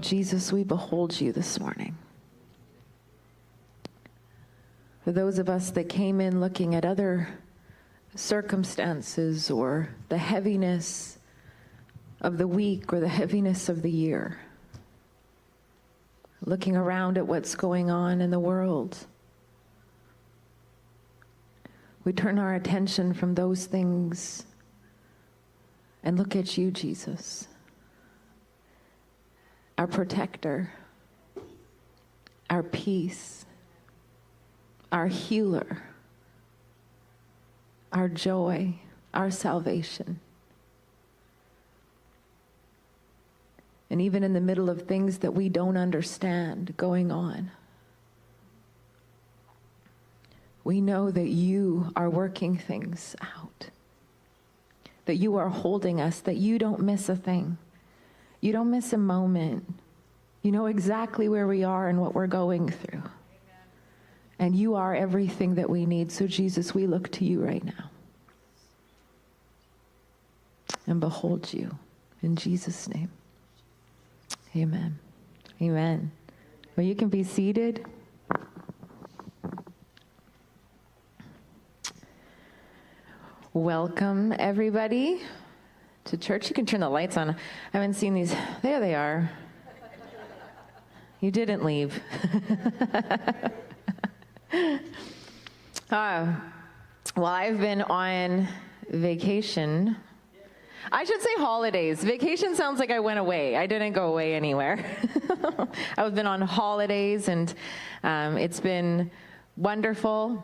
Jesus, we behold you this morning. For those of us that came in looking at other circumstances or the heaviness of the week or the heaviness of the year, looking around at what's going on in the world, we turn our attention from those things and look at you, Jesus, our protector, our peace, our healer, our joy, our salvation. And even in the middle of things that we don't understand going on, we know that you are working things out, that you are holding us, that you don't miss a thing. You don't miss a moment. You know exactly where we are and what we're going through. Amen. And you are everything that we need. So Jesus, we look to you right now and behold you in Jesus' name. Amen. Amen. Well, you can be seated. Welcome, everybody, to church. You can turn the lights on. I haven't seen these. There they are. You didn't leave. Well, I've been on vacation. I should say holidays. Vacation sounds like I went away. I didn't go away anywhere. I've been on holidays, and it's been wonderful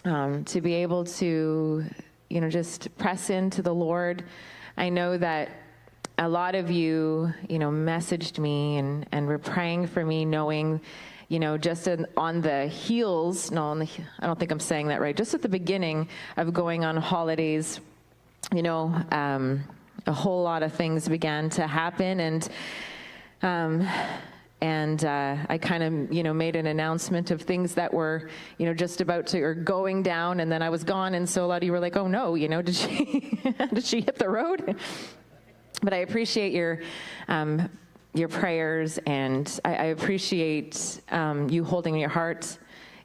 to be able to, just press into the Lord. I know that a lot of you, messaged me and were praying for me, knowing, just on the heels, I don't think I'm saying that right, just at the beginning of going on holidays, a whole lot of things began to happen, and I kind of, made an announcement of things that were, just about to, or going down, and then I was gone, and so a lot of you were like, oh no, did she, did she hit the road? But I appreciate your prayers, and I appreciate you holding your heart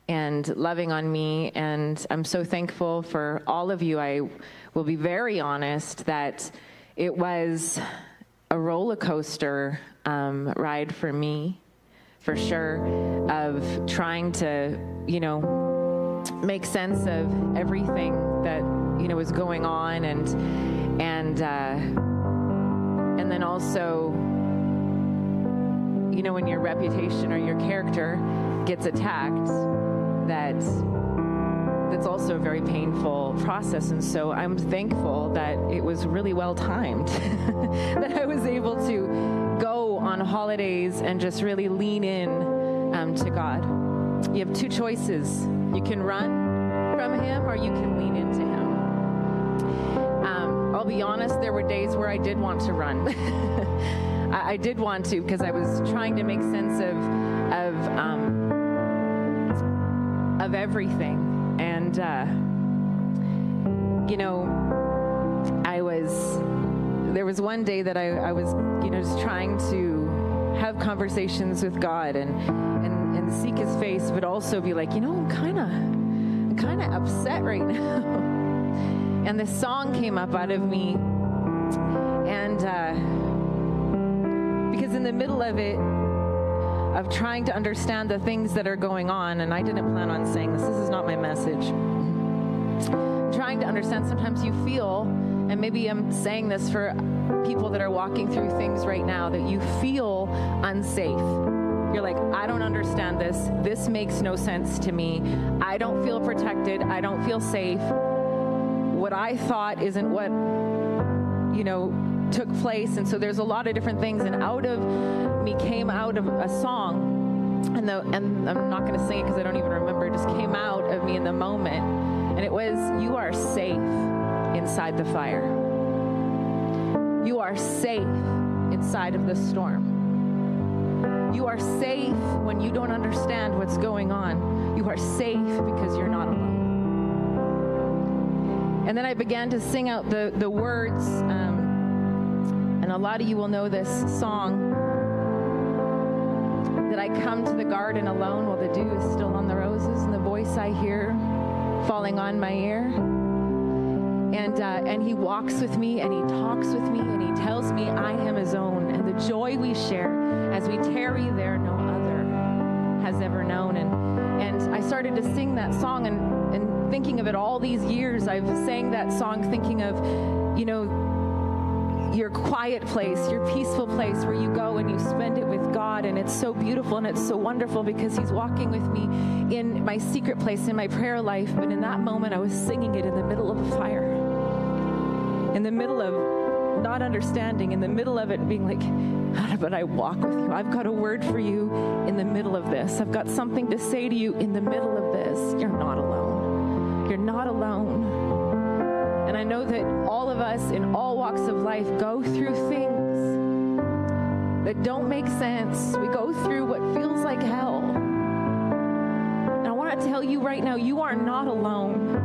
and loving on me, and I'm so thankful for all of you. I will be very honest that it was a roller coaster ride for me, for sure, of trying to, make sense of everything that, was going on, and then also, when your reputation or your character gets attacked, that's also a very painful process. And so I'm thankful that it was really well timed, that I was able to go on holidays and just really lean in to God. You have two choices. You can run from him, or you can lean into him. I'll be honest, there were days where I did want to run. I did want to, because I was trying to make sense of everything. And, there was one day that I was, just trying to have conversations with God and seek his face, but also be like, I'm kind of upset right now. And this song came up out of me, and because in the middle of it, of trying to understand the things that are going on, and I didn't plan on saying this is not my message, trying to understand, sometimes you feel, and maybe I'm saying this for people that are walking through things right now, that you feel unsafe. You're like, I don't understand this. This makes no sense to me. I don't feel protected. I don't feel safe. What I thought isn't what, took place. And so there's a lot of different things. And out of me came out of a song, and I'm not going to sing it because I don't even remember. It just came out of me in the moment. And it was, you are safe inside the fire. You are safe inside of the storm. You are safe when you don't understand what's going on. You are safe because you're not alone. And then I began to sing out the words, and a lot of you will know this song. that I come to the garden alone while the dew is still on the roses and the voice I hear falling on my ear. And he walks with me and he talks with me and he tells me I am his own. And the joy we share as we tarry there, no other has ever known. And I started to sing that song and thinking of it all these years. I've sang that song thinking of, your quiet place, your peaceful place where you go and you spend it with God. And it's so beautiful and it's so wonderful because he's walking with me in my secret place, in my prayer life. But in that moment, I was singing it in the middle of a fire, in the middle of not understanding, in the middle of it being like, but I walk with you. I've got a word for you in the middle of this. I've got something to say to you in the middle of this. You're not alone. You're not alone. And I know that all of us in all walks of life go through things that don't make sense. We go through what feels like hell. And I want to tell you right now, you are not alone.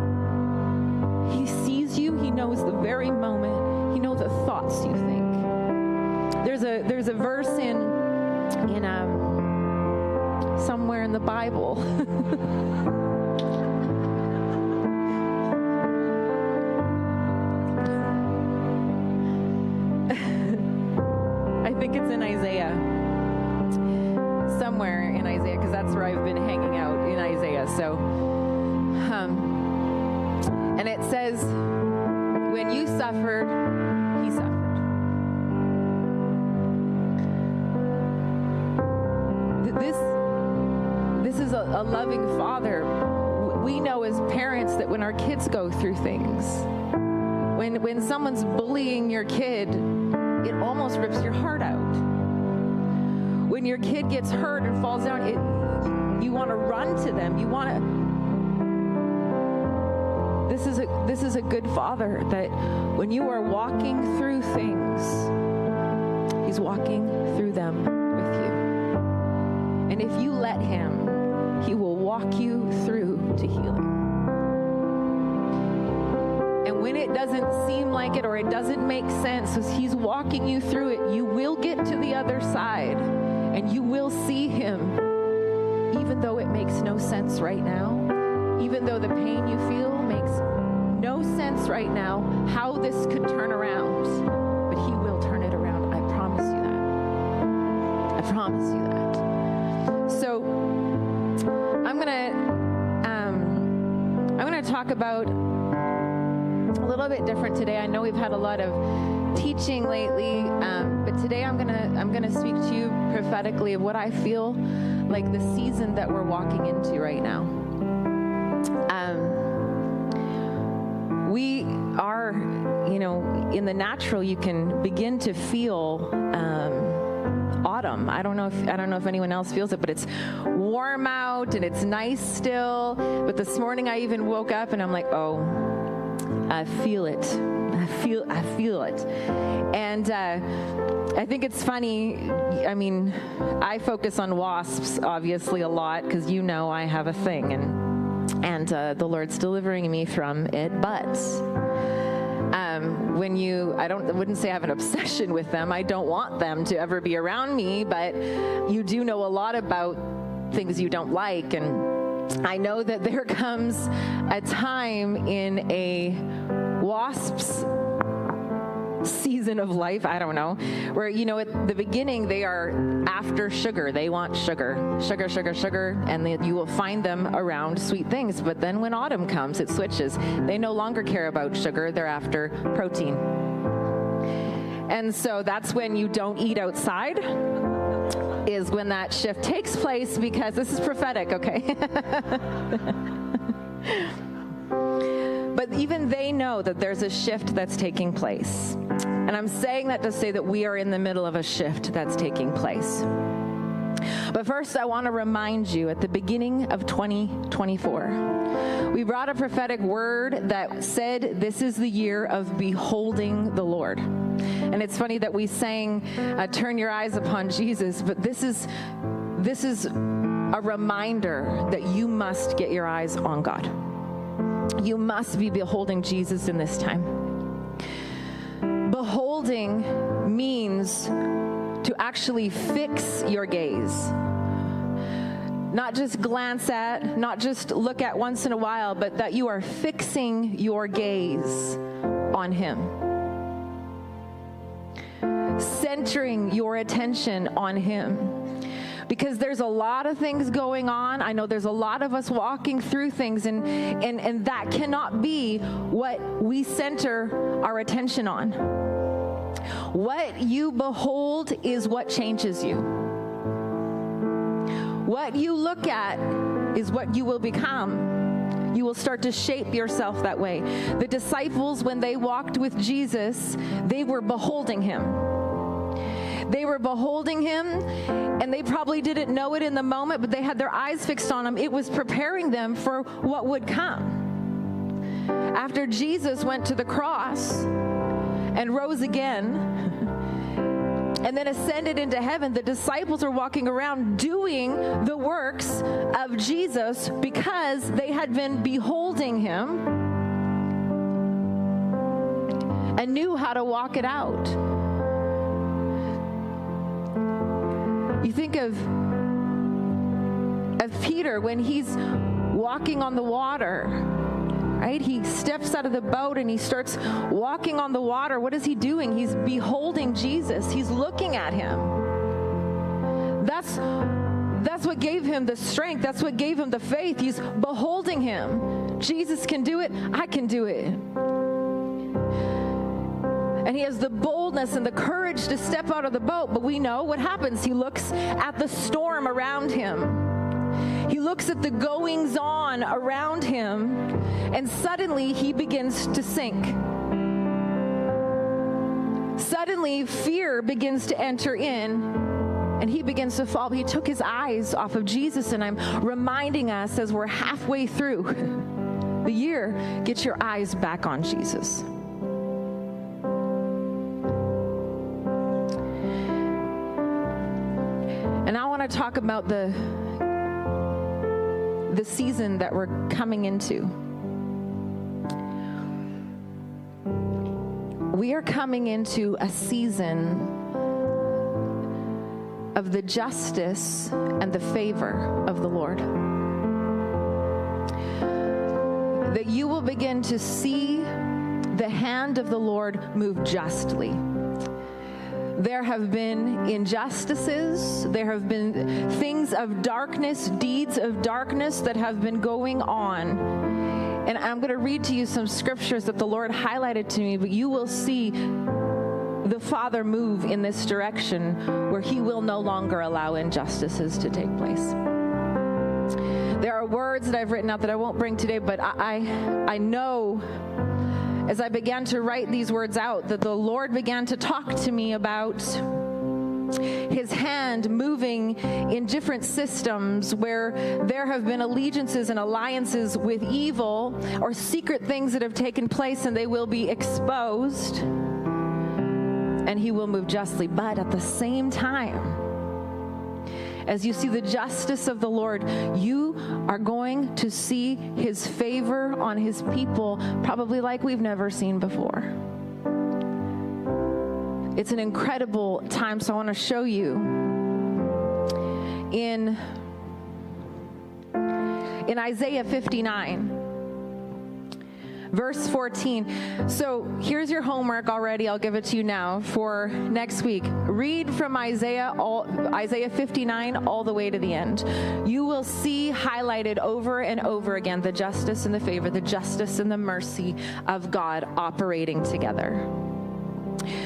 He sees you. He knows the very moment. He knows the thoughts you think. There's a verse in somewhere in the Bible. I think it's in Isaiah. Somewhere in Isaiah, because that's where I've been hanging out, in Isaiah. So, and it says, when you suffered, he suffered. This is a loving father. We know as parents that when our kids go through things, when someone's bullying your kid, it almost rips your heart out. When your kid gets hurt and falls down, you want to run to them. You want to. This is a good father that when you are walking through things, he's walking through them with you. And if you let him, he will walk you through to healing. And when it doesn't seem like it or it doesn't make sense, as he's walking you through it, you will get to the other side and you will see him, even though it makes no sense right now, even though the pain you feel makes no sense right now, how this could turn around. But he will turn it around. I promise you that. I promise you that. So I'm gonna talk about a little bit different today. I know we've had a lot of teaching lately, but today I'm gonna speak to you prophetically of what I feel like the season that we're walking into right now. We are, in the natural, you can begin to feel autumn. I don't know if anyone else feels it, but it's warm out and it's nice still. But this morning I even woke up and I'm like, oh, I feel it. I feel it. And I think it's funny. I mean, I focus on wasps obviously a lot because I have a thing, and the Lord's delivering me from it. But I wouldn't say I have an obsession with them. I don't want them to ever be around me, but you do know a lot about things you don't like. And I know that there comes a time in a wasp's season of life, I don't know, where, at the beginning they are after sugar. They want sugar, and you will find them around sweet things. But then when autumn comes, it switches. They no longer care about sugar. They're after protein. And so that's when you don't eat outside, is when that shift takes place, because this is prophetic, okay? But even they know that there's a shift that's taking place. And I'm saying that to say that we are in the middle of a shift that's taking place. But first, I want to remind you, at the beginning of 2024, we brought a prophetic word that said this is the year of beholding the Lord. And it's funny that we sang, turn your eyes upon Jesus, but this is a reminder that you must get your eyes on God. You must be beholding Jesus in this time. Beholding means to actually fix your gaze Not just glance at, not just look at once in a while, but that you are fixing your gaze on Him. Centering your attention on Him. Because there's a lot of things going on. I know there's a lot of us walking through things, and that cannot be what we center our attention on. What you behold is what changes you. What you look at is what you will become. You will start to shape yourself that way. The disciples, when they walked with Jesus, they were beholding Him. They were beholding Him, and they probably didn't know it in the moment, but they had their eyes fixed on Him. It was preparing them for what would come. After Jesus went to the cross and rose again, and then ascended into heaven, the disciples are walking around doing the works of Jesus because they had been beholding Him and knew how to walk it out. You think of Peter when he's walking on the water, right? He steps out of the boat and he starts walking on the water. What is he doing? He's beholding Jesus. He's looking at Him. That's what gave him the strength. That's what gave him the faith. He's beholding Him. Jesus can do it. I can do it. And he has the boldness and the courage to step out of the boat. But we know what happens. He looks at the storm around him. He looks at the goings on around him, and suddenly he begins to sink. Suddenly fear begins to enter in, and he begins to fall. He took his eyes off of Jesus, and I'm reminding us as we're halfway through the year, get your eyes back on Jesus. And I want to talk about the season that we're coming into. We are coming into a season of the justice and the favor of the Lord. That you will begin to see the hand of the Lord move justly. There have been injustices. There have been things of darkness, deeds of darkness that have been going on. And I'm going to read to you some scriptures that the Lord highlighted to me, but you will see the Father move in this direction where He will no longer allow injustices to take place. There are words that I've written out that I won't bring today, but I know as I began to write these words out that the Lord began to talk to me about His hand moving in different systems where there have been allegiances and alliances with evil or secret things that have taken place, and they will be exposed, and He will move justly. But at the same time, as you see the justice of the Lord, you are going to see His favor on His people probably like we've never seen before. It's an incredible time, so I want to show you in Isaiah 59. Verse 14. So here's your homework already. I'll give it to you now for next week. Read from Isaiah 59 all the way to the end. You will see highlighted over and over again the justice and the favor, the justice and the mercy of God operating together.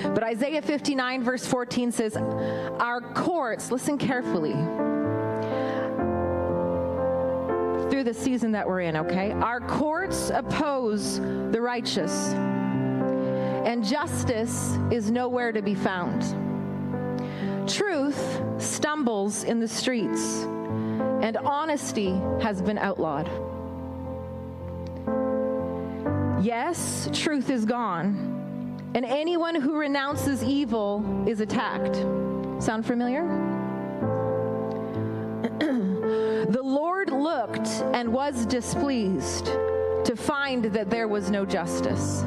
But Isaiah 59 verse 14 says, our courts, listen carefully, through the season that we're in, okay? Our courts oppose the righteous, and justice is nowhere to be found. Truth stumbles in the streets, and honesty has been outlawed. Yes, truth is gone, and anyone who renounces evil is attacked. Sound familiar? The Lord looked and was displeased to find that there was no justice.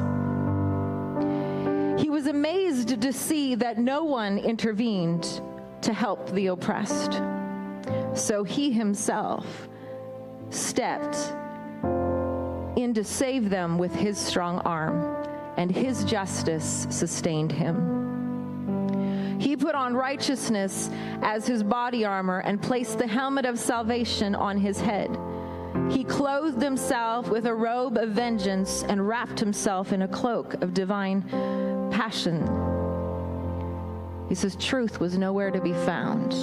He was amazed to see that no one intervened to help the oppressed. So he himself stepped in to save them with his strong arm, and his justice sustained him. He put on righteousness as his body armor and placed the helmet of salvation on his head. He clothed himself with a robe of vengeance and wrapped himself in a cloak of divine passion. He says, truth was nowhere to be found.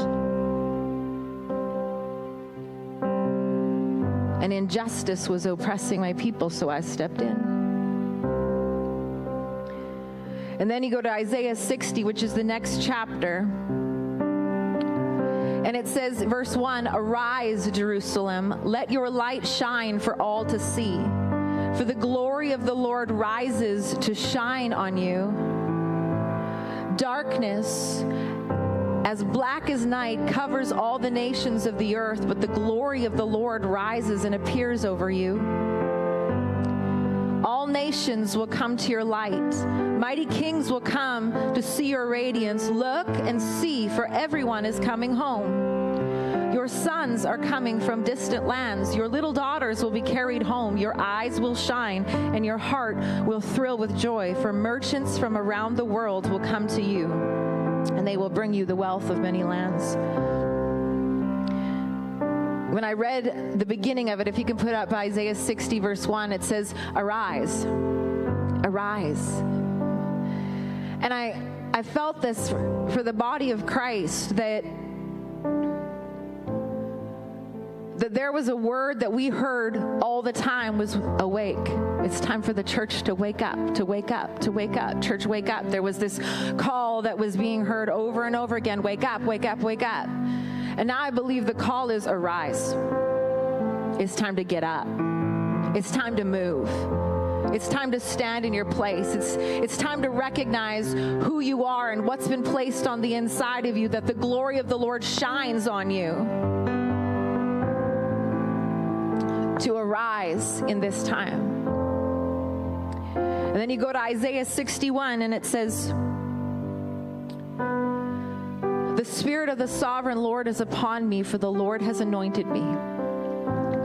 And injustice was oppressing my people, so I stepped in. And then you go to Isaiah 60, which is the next chapter. And it says, verse 1, "Arise, Jerusalem, let your light shine for all to see. For the glory of the Lord rises to shine on you. Darkness as black as night covers all the nations of the earth, but the glory of the Lord rises and appears over you. All nations will come to your light. Mighty kings will come to see your radiance. Look and see, for everyone is coming home. Your sons are coming from distant lands. Your little daughters will be carried home. Your eyes will shine, and your heart will thrill with joy, for merchants from around the world will come to you, and they will bring you the wealth of many lands." When I read the beginning of it, if you can put up Isaiah 60 verse 1, it says, "Arise, arise." And I felt this for the body of Christ, that there was a word that we heard all the time was awake. It's time for the church to wake up, to wake up, to wake up. Church, wake up. There was this call that was being heard over and over again. Wake up, wake up, wake up. And now I believe the call is arise. It's time to get up. It's time to move. It's time to stand in your place. It's time to recognize who you are and what's been placed on the inside of you, that the glory of the Lord shines on you. To arise in this time. And then you go to Isaiah 61 and it says, "The Spirit of the Sovereign Lord is upon me, for the Lord has anointed me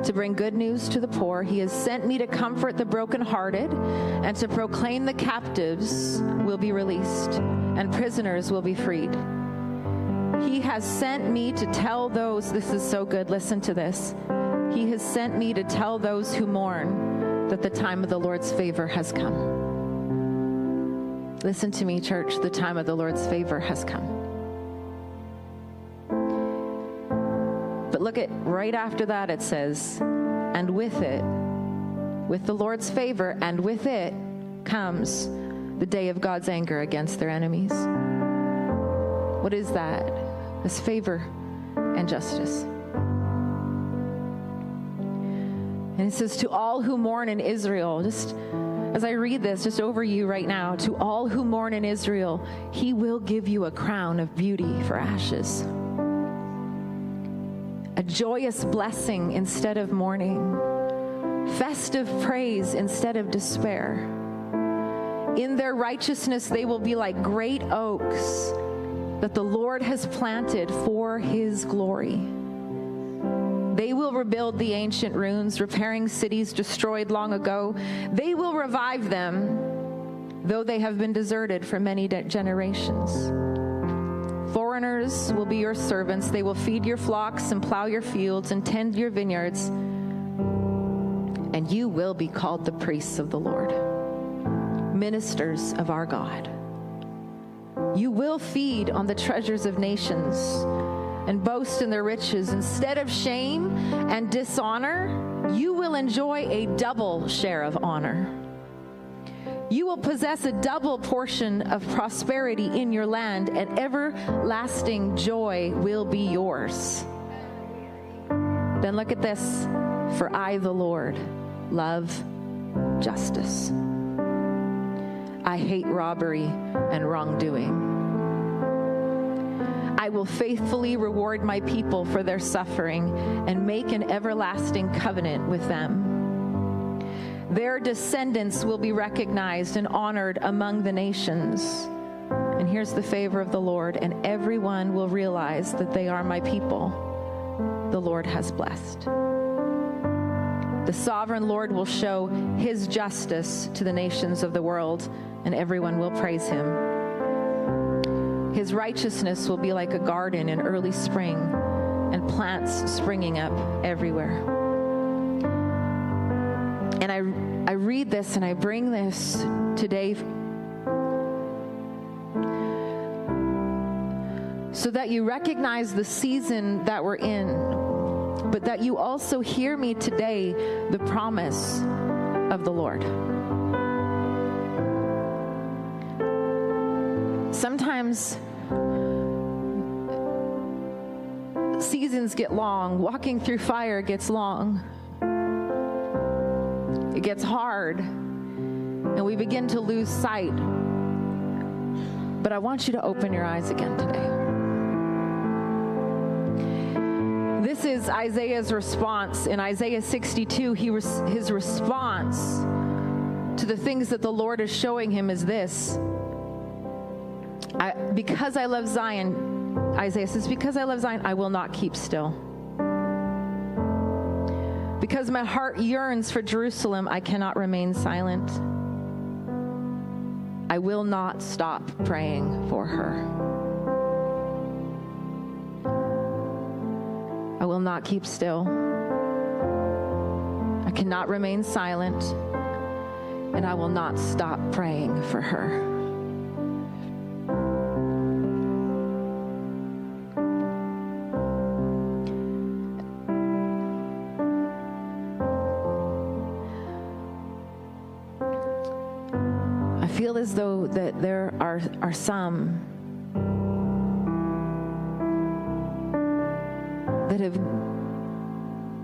to bring good news to the poor. He has sent me to comfort the brokenhearted and to proclaim the captives will be released and prisoners will be freed. He has sent me to tell those," this is so good, listen to this. "He has sent me to tell those who mourn that the time of the Lord's favor has come." Listen to me, church, the time of the Lord's favor has come. But look at right after that, it says, "And with it, with the Lord's favor, and with it comes the day of God's anger against their enemies." What is that? It's favor and justice. And it says, "To all who mourn in Israel," just as I read this, just over you right now, "To all who mourn in Israel, he will give you a crown of beauty for ashes. A joyous blessing instead of mourning. Festive praise instead of despair. In their righteousness they will be like great oaks that the Lord has planted for his glory. They will rebuild the ancient ruins, repairing cities destroyed long ago. They will revive them, though they have been deserted for many generations. Foreigners will be your servants. They will feed your flocks and plow your fields and tend your vineyards. And you will be called the priests of the Lord, ministers of our God. You will feed on the treasures of nations and boast in their riches. Instead of shame and dishonor, you will enjoy a double share of honor. You will possess a double portion of prosperity in your land, and everlasting joy will be yours." Then look at this. "For I, the Lord, love justice. I hate robbery and wrongdoing. I will faithfully reward my people for their suffering and make an everlasting covenant with them. Their descendants will be recognized and honored among the nations. And here's the favor of the Lord, and everyone will realize that they are my people, the Lord has blessed. The sovereign Lord will show his justice to the nations of the world, and everyone will praise him. His righteousness will be like a garden in early spring, and plants springing up everywhere. And I read this and I bring this today so that you recognize the season that we're in, but that you also hear me today, the promise of the Lord. Sometimes seasons get long. Walking through fire gets long. It gets hard, and we begin to lose sight. But I want you to open your eyes again today. This is Isaiah's response. In Isaiah 62, his response to the things that the Lord is showing him is this. Because I love Zion, Isaiah says, because I love Zion, I will not keep still. Because my heart yearns for Jerusalem, I cannot remain silent. I will not stop praying for her. I will not keep still. I cannot remain silent, and I will not stop praying for her. I feel as though that there are some that have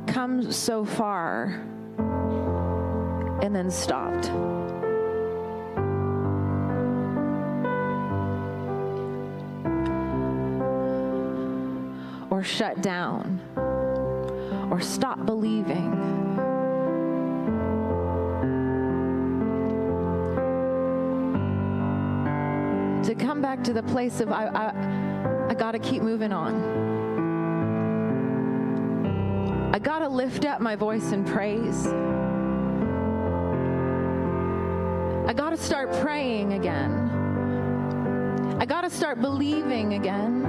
come so far and then stopped. Or shut down, or stop believing. To come back to the place of I got to keep moving on. I got to lift up my voice in praise. I got to start praying again. I got to start believing again.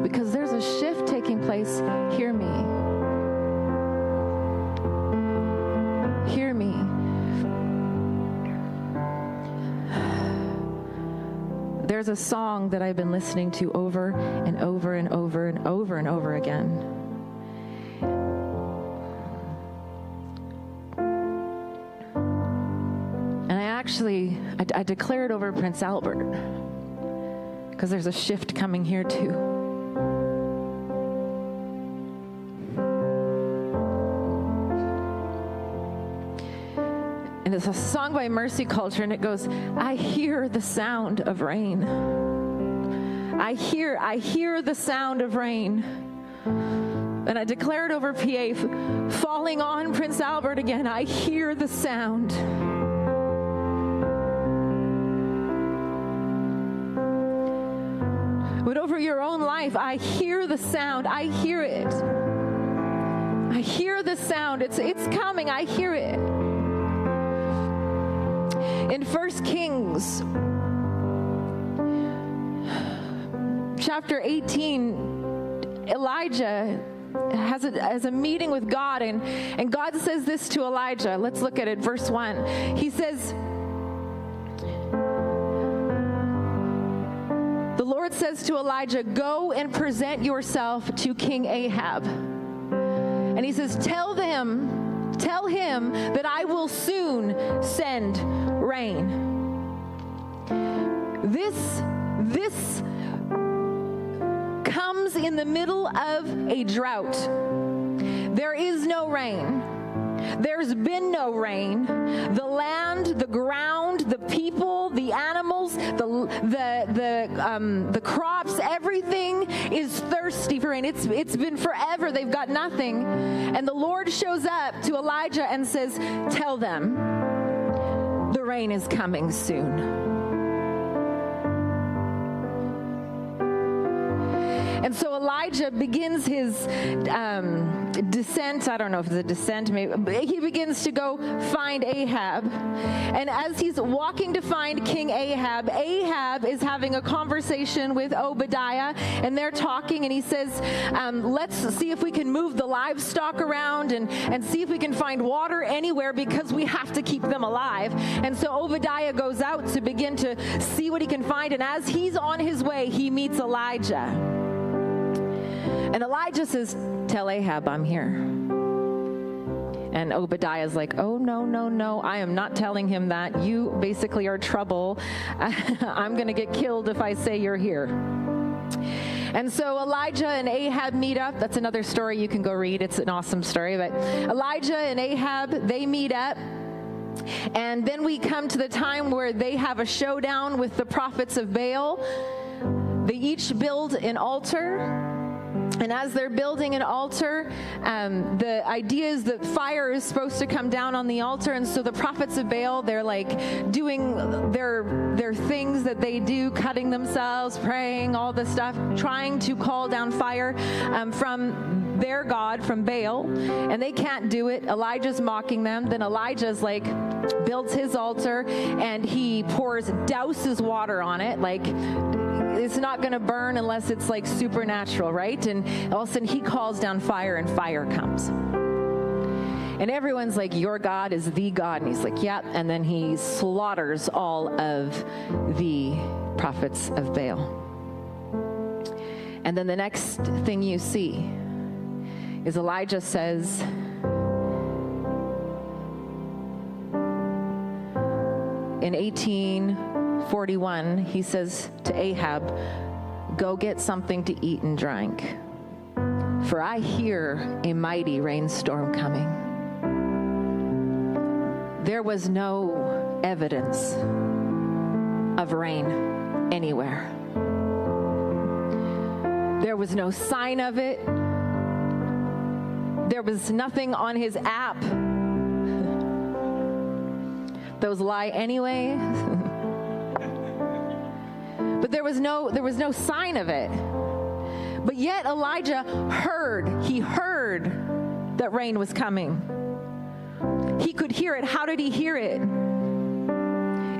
Because there's a shift taking place. Hear me. Hear me. There's a song that I've been listening to over and over and over and over and over again. And I declare it over Prince Albert because there's a shift coming here too. And it's a song by Mercy Culture, and it goes, I hear the sound of rain. I hear the sound of rain. And I declare it over PA, falling on Prince Albert again. I hear the sound. But over your own life, I hear the sound. I hear it. I hear the sound. It's coming. I hear it. In 1 Kings chapter 18, Elijah has a meeting with God, and God says this to Elijah. Let's look at it, verse 1. He says, the Lord says to Elijah, go and present yourself to King Ahab. And he says, tell him that I will soon send rain. This comes in the middle of a drought. There is no rain. There's been no rain. The land, the ground, the people, the animals, the crops, everything is thirsty for rain. It's been forever. They've got nothing. And the Lord shows up to Elijah and says, tell them the rain is coming soon. Elijah begins his descent. I don't know if it's a descent, maybe. But he begins to go find Ahab. And as he's walking to find King Ahab, Ahab is having a conversation with Obadiah, and they're talking, and he says, let's see if we can move the livestock around and see if we can find water anywhere, because we have to keep them alive. And so Obadiah goes out to begin to see what he can find, and as he's on his way, he meets Elijah. And Elijah says, tell Ahab I'm here. And Obadiah's like, oh, no, I am not telling him that. You basically are trouble. I'm going to get killed if I say you're here. And so Elijah and Ahab meet up. That's another story you can go read. It's an awesome story. But Elijah and Ahab, they meet up. And then we come to the time where they have a showdown with the prophets of Baal. They each build an altar. And as they're building an altar, the idea is that fire is supposed to come down on the altar. And so the prophets of Baal, they're like doing their things that they do, cutting themselves, praying, all this stuff, trying to call down fire from their God, from Baal. And they can't do it. Elijah's mocking them. Then Elijah's like, builds his altar, and he douses water on it, like, it's not going to burn unless it's like supernatural, right? And all of a sudden he calls down fire, and fire comes. And everyone's like, your God is the God. And he's like, yeah. And then he slaughters all of the prophets of Baal. And then the next thing you see is Elijah says, in 1841, he says to Ahab, go get something to eat and drink, for I hear a mighty rainstorm coming. There was no evidence of rain anywhere. There was no sign of it. There was nothing on his app. Those lie anyway. But there was no sign of it. But yet Elijah heard that rain was coming. He could hear it. How did he hear it?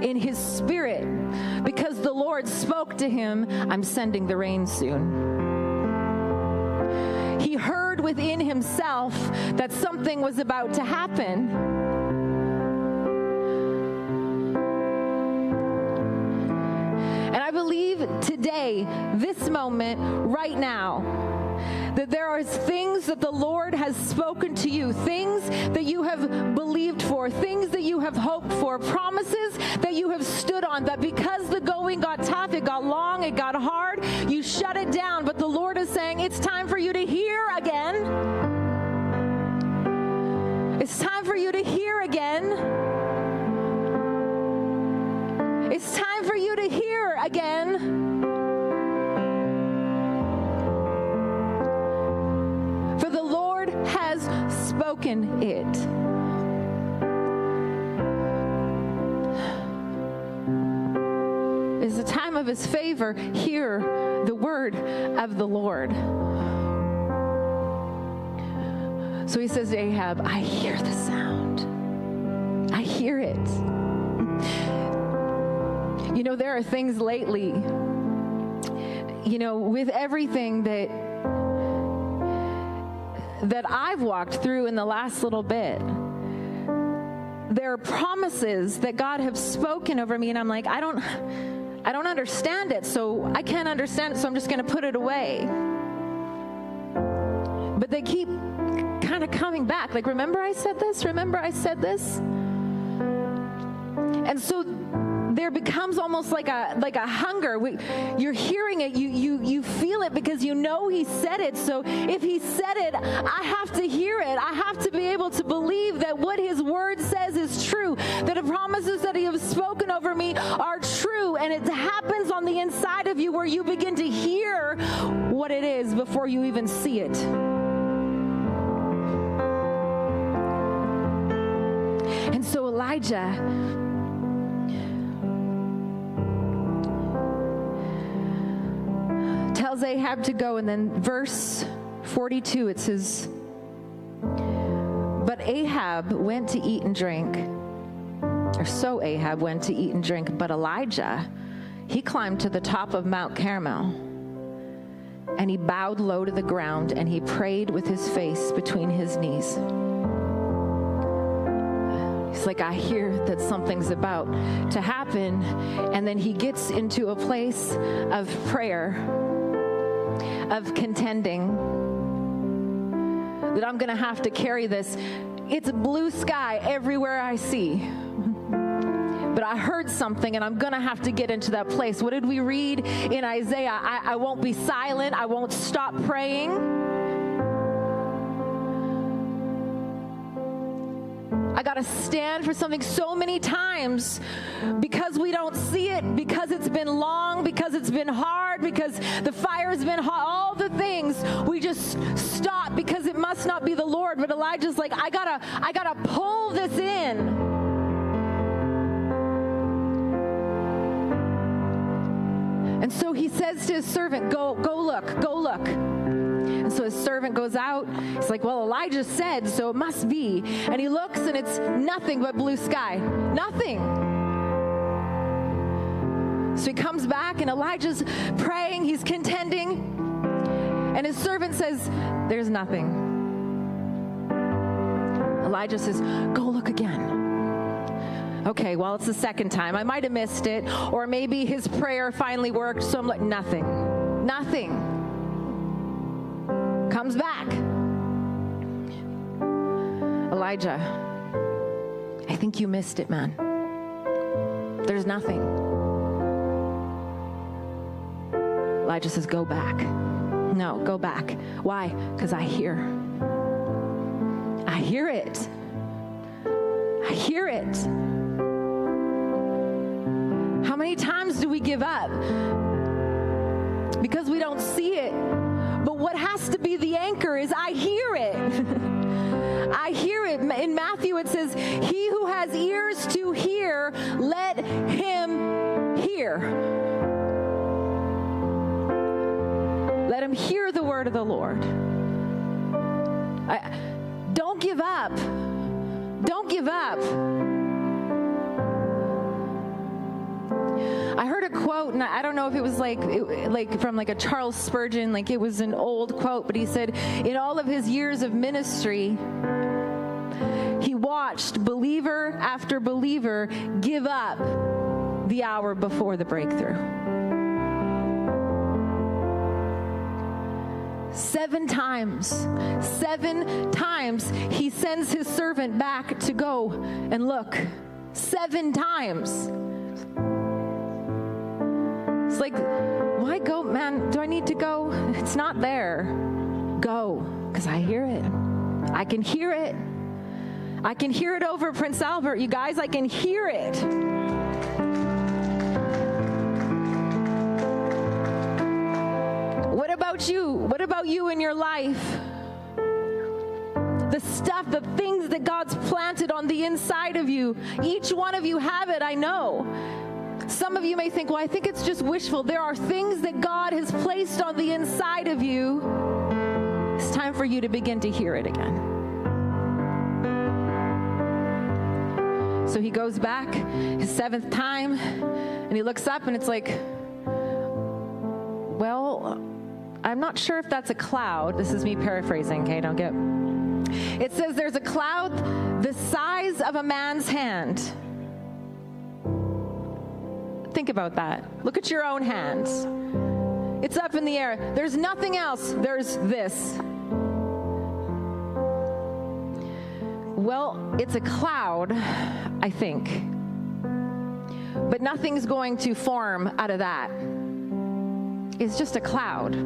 In his spirit. Because the Lord spoke to him, I'm sending the rain soon. He heard within himself that something was about to happen. And I believe today, this moment, right now, that there are things that the Lord has spoken to you, things that you have believed for, things that you have hoped for, promises that you have stood on, that because the going got tough, it got long, it got hard, you shut it down. But the Lord is saying, it's time for you to hear again. It's time for you to hear again. It's time for you to hear again. For the Lord has spoken it. It's a time of his favor. Hear the word of the Lord. So he says to Ahab, I hear the sound. I hear it. You know, there are things lately, you know, with everything that I've walked through in the last little bit. There are promises that God have spoken over me, and I'm like, I don't understand it, so I can't understand it, so I'm just going to put it away. But they keep kind of coming back. Like, remember I said this? Remember I said this? And so there becomes almost like a hunger. You're hearing it, you feel it because you know he said it. So if he said it, I have to hear it. I have to be able to believe that what his word says is true, that the promises that he has spoken over me are true. And it happens on the inside of you where you begin to hear what it is before you even see it. And so Elijah tells tells Ahab to go, and then verse 42, it says, but Ahab went to eat and drink, or so Ahab went to eat and drink, but Elijah, he climbed to the top of Mount Carmel, and he bowed low to the ground, and he prayed with his face between his knees. He's like, I hear that something's about to happen. And then he gets into a place of prayer, of contending, that I'm going to have to carry this. It's blue sky everywhere I see. But I heard something, and I'm going to have to get into that place. What did we read in Isaiah? I won't be silent. I won't stop praying. I got to stand for something. So many times, because we don't see it, because it's been long, because it's been hard, because the fire has been hot, all the things, we just stop because it must not be the Lord. But Elijah's like, I gotta pull this in. And so he says to his servant, go look. And so his servant goes out. He's like, well, Elijah said, so it must be. And he looks, and it's nothing but blue sky. Nothing. So he comes back, and Elijah's praying. He's contending. And his servant says, there's nothing. Elijah says, go look again. Okay, well, it's the second time. I might have missed it. Or maybe his prayer finally worked. So I'm like, nothing. Comes back. Elijah, I think you missed it, man. There's nothing. Elijah says, go back. No, go back. Why? Because I hear it. I hear it. How many times do we give up? Because we don't see it. But what has to be the anchor is I hear it. I hear it. In Matthew it says, he who has ears to hear, let him hear. Let him hear the word of the Lord. Don't give up. Don't give up. I heard a quote, and I don't know if it was like from like a Charles Spurgeon, like it was an old quote, but he said, in all of his years of ministry, he watched believer after believer give up the hour before the breakthrough. 7 times he sends his servant back to go and look. 7 times. It's like, why go, man? Do I need to go? It's not there. Go, because I hear it. I can hear it. I can hear it over Prince Albert. You guys, I can hear it. What about you? What about you in your life? The stuff, the things that God's planted on the inside of you. Each one of you have it, I know. Some of you may think, well, I think it's just wishful. There are things that God has placed on the inside of you. It's time for you to begin to hear it again. So he goes back his 7th time, and he looks up, and it's like, well, I'm not sure if that's a cloud. This is me paraphrasing, okay? Don't get... It says there's a cloud the size of a man's hand. Think about that. Look at your own hands. It's up in the air. There's nothing else. There's this. Well, it's a cloud, I think. But nothing's going to form out of that. It's just a cloud.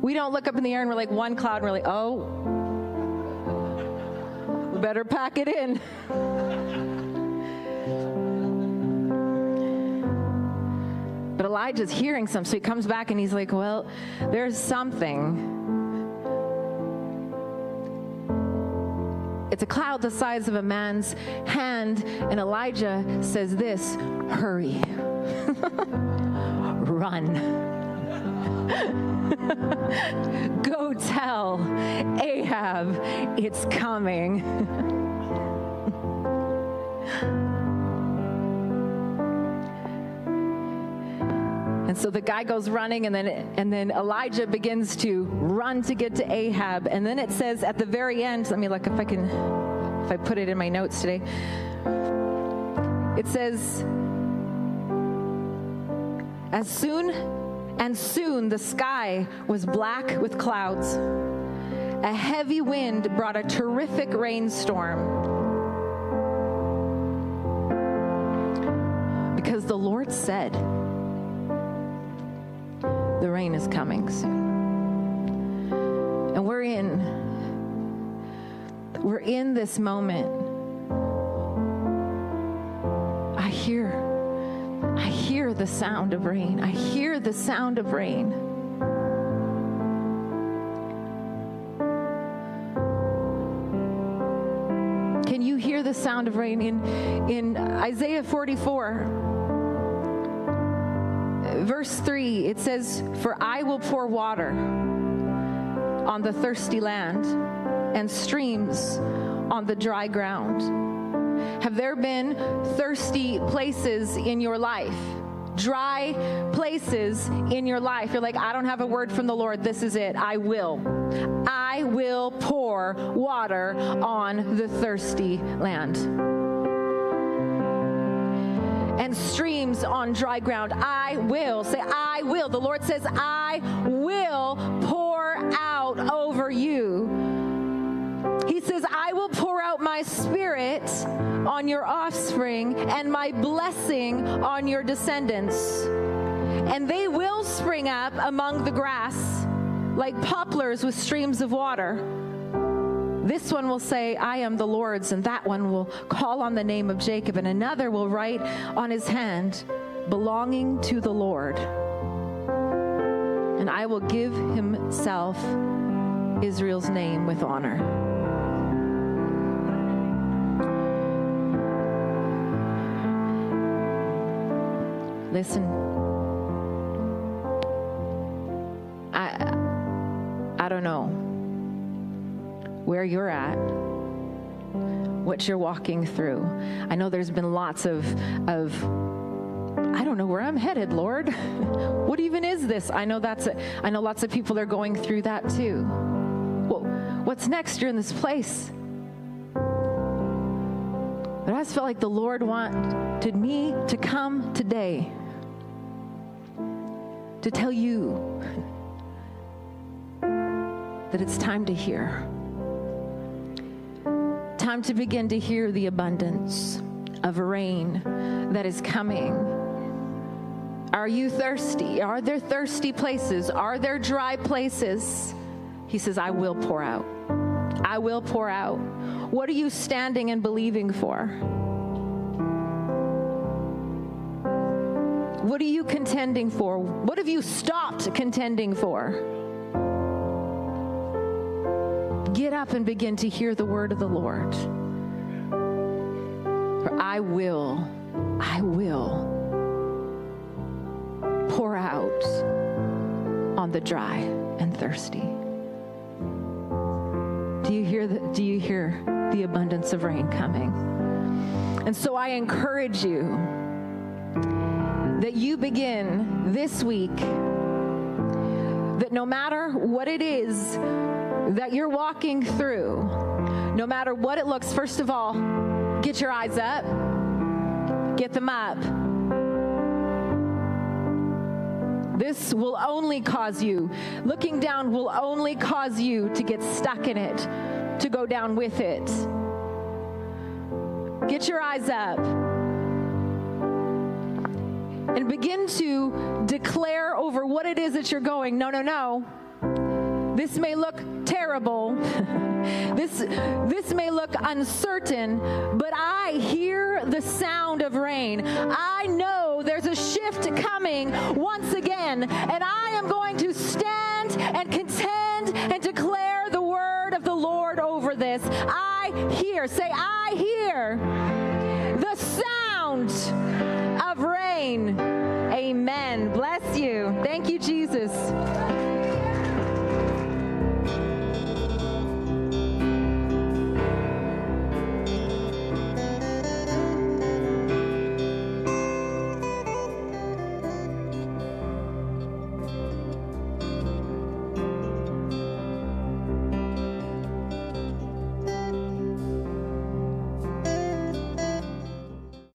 We don't look up in the air and we're like one cloud and we're like, oh, we better pack it in. But Elijah's hearing some, so he comes back and he's like, well, there's something. It's a cloud the size of a man's hand, and Elijah says this, hurry, run. Go tell Ahab it's coming. And so the guy goes running, and then Elijah begins to run to get to Ahab. And then it says at the very end, let me look if I put it in my notes today. It says, soon the sky was black with clouds. A heavy wind brought a terrific rainstorm. Because the Lord said, the rain is coming soon. And we're in this moment. I hear the sound of rain. I hear the sound of rain. Can you hear the sound of rain? In Isaiah 44, verse 3, it says, "For I will pour water on the thirsty land and streams on the dry ground." Have there been thirsty places in your life? Dry places in your life? You're like, I don't have a word from the Lord. This is it. I will pour water on the thirsty land. And streams on dry ground. I will. Say, I will. The Lord says, I will pour out over you. He says, I will pour out my spirit on your offspring and my blessing on your descendants. And they will spring up among the grass like poplars with streams of water. This one will say, I am the Lord's, and that one will call on the name of Jacob, and another will write on his hand, belonging to the Lord. And I will give himself Israel's name with honor. Listen, I don't know where you're at, what you're walking through. I know there's been lots of I don't know where I'm headed, Lord. What even is this? I know lots of people are going through that too. Well, what's next? You're in this place. But I just felt like the Lord wanted me to come today to tell you that it's time to hear. Time to begin to hear the abundance of rain that is coming. Are you thirsty? Are there thirsty places? Are there dry places? He says, I will pour out. I will pour out. What are you standing and believing for? What are you contending for? What have you stopped contending for? Get up and begin to hear the word of the Lord. For I will pour out on the dry and thirsty. Do you hear the abundance of rain coming? And so I encourage you that you begin this week, that no matter what it is that you're walking through, no matter what it looks, first of all, get your eyes up, get them up. This will only cause you, looking down will only cause you to get stuck in it, to go down with it. Get your eyes up and begin to declare over what it is that you're going, no. This may look terrible. This may look uncertain, but I hear the sound of rain. I know there's a shift coming once again, and I am going to stand and contend and declare the word of the Lord over this. I hear the sound of rain. Amen. Bless you. Thank you, Jesus.